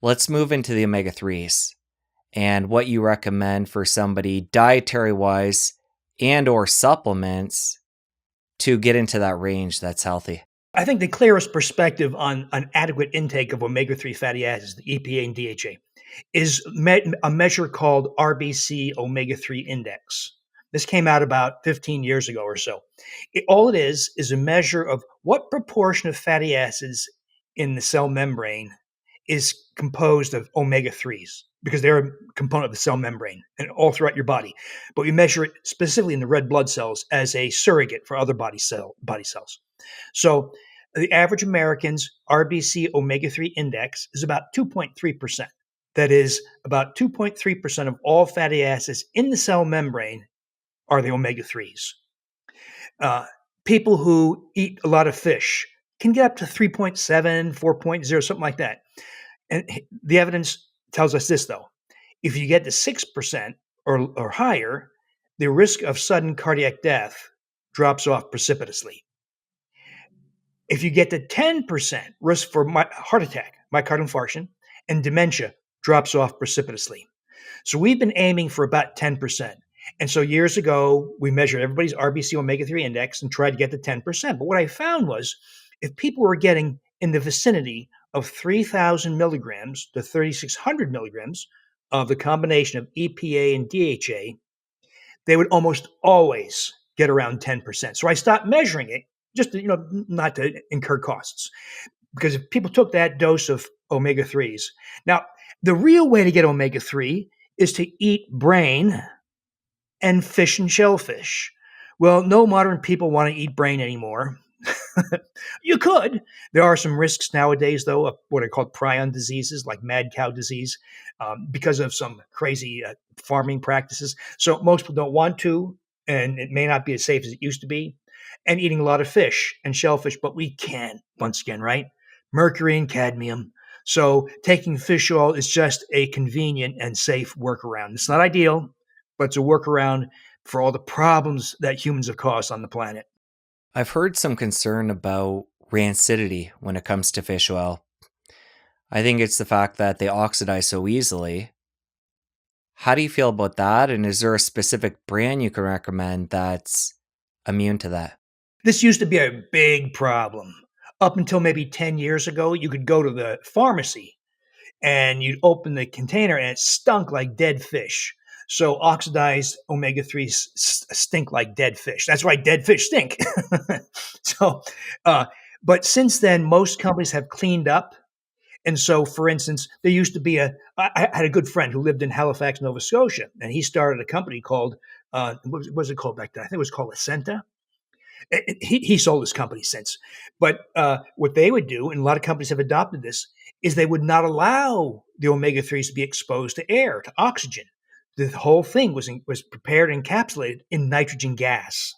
Let's move into the omega-3s and what you recommend for somebody dietary-wise and or supplements to get into that range that's healthy. I think the clearest perspective on an adequate intake of omega-3 fatty acids, the EPA and DHA, is a measure called RBC omega-3 index. This came out about 15 years ago or so. All it is a measure of what proportion of fatty acids in the cell membrane is composed of omega-3s, because they're a component of the cell membrane and all throughout your body. But we measure it specifically in the red blood cells as a surrogate for other body cells. So the average American's RBC omega-3 index is about 2.3%. That is, about 2.3% of all fatty acids in the cell membrane are the omega-3s. People who eat a lot of fish can get up to 3.7, 4.0, something like that. And the evidence tells us this, though. If you get to 6% or higher, the risk of sudden cardiac death drops off precipitously. If you get to 10%, risk for heart attack, myocardial infarction, and dementia drops off precipitously. So we've been aiming for about 10%. And so years ago, we measured everybody's RBC omega-3 index and tried to get to 10%. But what I found was if people were getting in the vicinity of 3,000 milligrams to 3,600 milligrams of the combination of EPA and DHA, they would almost always get around 10%. So I stopped measuring it just to, not to incur costs. Because if people took that dose of omega-3s. Now, the real way to get omega-3 is to eat brain and fish and shellfish. Well, no modern people want to eat brain anymore. You could. There are some risks nowadays, though, of what are called prion diseases, like mad cow disease, because of some crazy farming practices. So most people don't want to, and it may not be as safe as it used to be. And eating a lot of fish and shellfish, but we can, once again, right? Mercury and cadmium. So taking fish oil is just a convenient and safe workaround. It's not ideal, but it's a workaround for all the problems that humans have caused on the planet. I've heard some concern about rancidity when it comes to fish oil. I think it's the fact that they oxidize so easily. How do you feel about that? And is there a specific brand you can recommend that's immune to that? This used to be a big problem. Up until maybe 10 years ago, you could go to the pharmacy and you'd open the container and it stunk like dead fish. So oxidized omega-3s stink like dead fish. That's why dead fish stink. so, but since then, most companies have cleaned up. And so, for instance, there used to be I had a good friend who lived in Halifax, Nova Scotia, and he started a company called, what was it called back then? I think it was called Ascenta. He sold his company since. But what they would do, and a lot of companies have adopted this, is they would not allow the omega-3s to be exposed to air, to oxygen. The whole thing was prepared and encapsulated in nitrogen gas.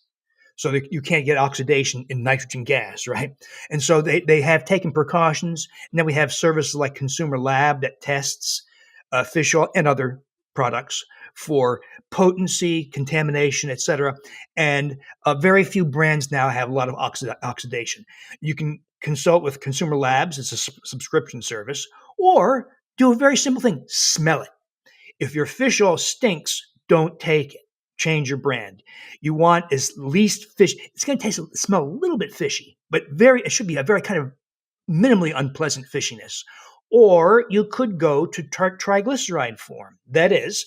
So that you can't get oxidation in nitrogen gas, right? And so they have taken precautions. And then we have services like Consumer Lab that tests fish oil and other products for potency, contamination, et cetera. And very few brands now have a lot of oxidation. You can consult with Consumer Labs, it's a subscription service, or do a very simple thing, smell it. If your fish oil stinks, don't take it. Change your brand. You want as least fish. It's going to smell a little bit fishy, but it should be a very kind of minimally unpleasant fishiness. Or you could go to triglyceride form. That is,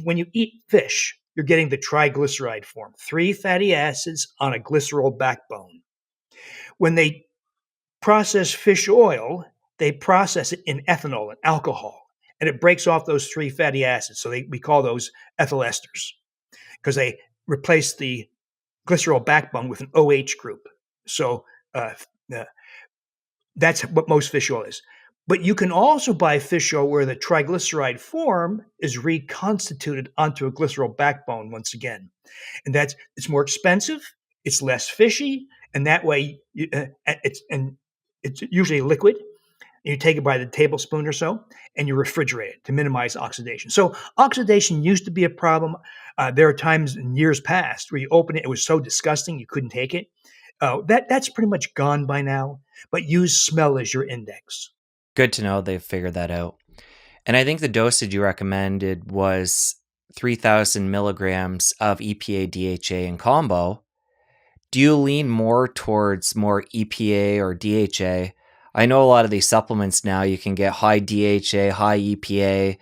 when you eat fish, you're getting the triglyceride form, 3 fatty acids on a glycerol backbone. When they process fish oil, they process it in ethanol and alcohol, and it breaks off those 3 fatty acids. So we call those ethyl esters because they replace the glycerol backbone with an OH group. So that's what most fish oil is. But you can also buy fish oil where the triglyceride form is reconstituted onto a glycerol backbone once again. And it's more expensive, it's less fishy, and that way it's usually liquid. You take it by the tablespoon or so, and you refrigerate it to minimize oxidation. So oxidation used to be a problem. There are times in years past where you open it, it was so disgusting you couldn't take it. That's pretty much gone by now, but use smell as your index. Good to know they've figured that out. And I think the dosage you recommended was 3,000 milligrams of EPA DHA in combo. Do you lean more towards more EPA or DHA? I know a lot of these supplements now you can get high DHA, high EPA,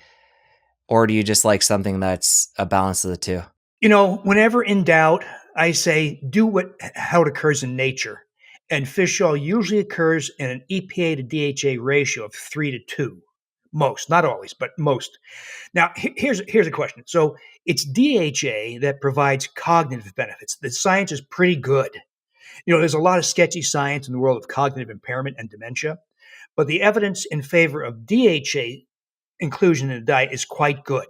or do you just like something that's a balance of the two? Whenever in doubt, I say do how it occurs in nature. And fish oil usually occurs in an EPA to DHA ratio of 3 to 2. Most, not always, but most. Now, here's a question. So it's DHA that provides cognitive benefits. The science is pretty good. There's a lot of sketchy science in the world of cognitive impairment and dementia, but the evidence in favor of DHA inclusion in the diet is quite good.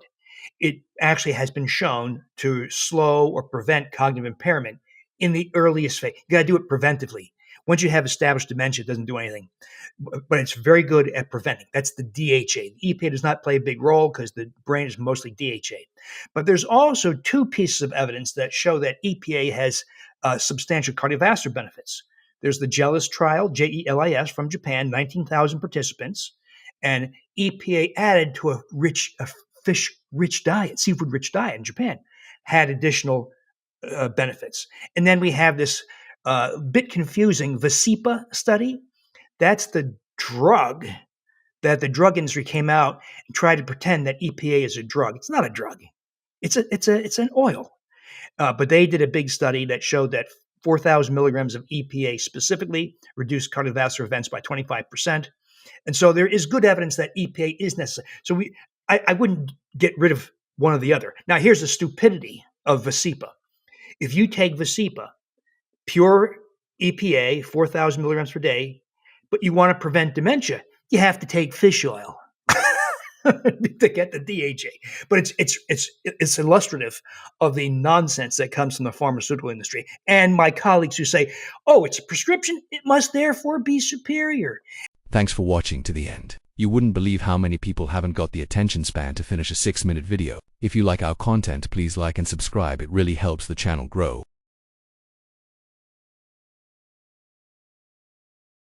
It actually has been shown to slow or prevent cognitive impairment in the earliest phase. You got to do it preventively. Once you have established dementia, it doesn't do anything, but it's very good at preventing. That's the DHA. The EPA does not play a big role because the brain is mostly DHA. But there's also two pieces of evidence that show that EPA has substantial cardiovascular benefits. There's the JELIS trial, JELIS from Japan, 19,000 participants, and EPA added to a fish-rich diet, seafood-rich diet in Japan, had additional benefits. And then we have this bit confusing Vasipa study. That's the drug that the drug industry came out and tried to pretend that EPA is a drug. It's not a drug. It's an oil. But they did a big study that showed that 4,000 milligrams of EPA specifically reduced cardiovascular events by 25%. And so there is good evidence that EPA is necessary. So I wouldn't get rid of one or the other. Now, here's the stupidity of Vasipa. If you take Vasipa, pure EPA, 4,000 milligrams per day, but you want to prevent dementia, you have to take fish oil to get the DHA. But it's illustrative of the nonsense that comes from the pharmaceutical industry. And my colleagues who say, oh, it's a prescription, it must therefore be superior. Thanks for watching to the end. You wouldn't believe how many people haven't got the attention span to finish a 6-minute video. If you like our content, please like and subscribe. It really helps the channel grow.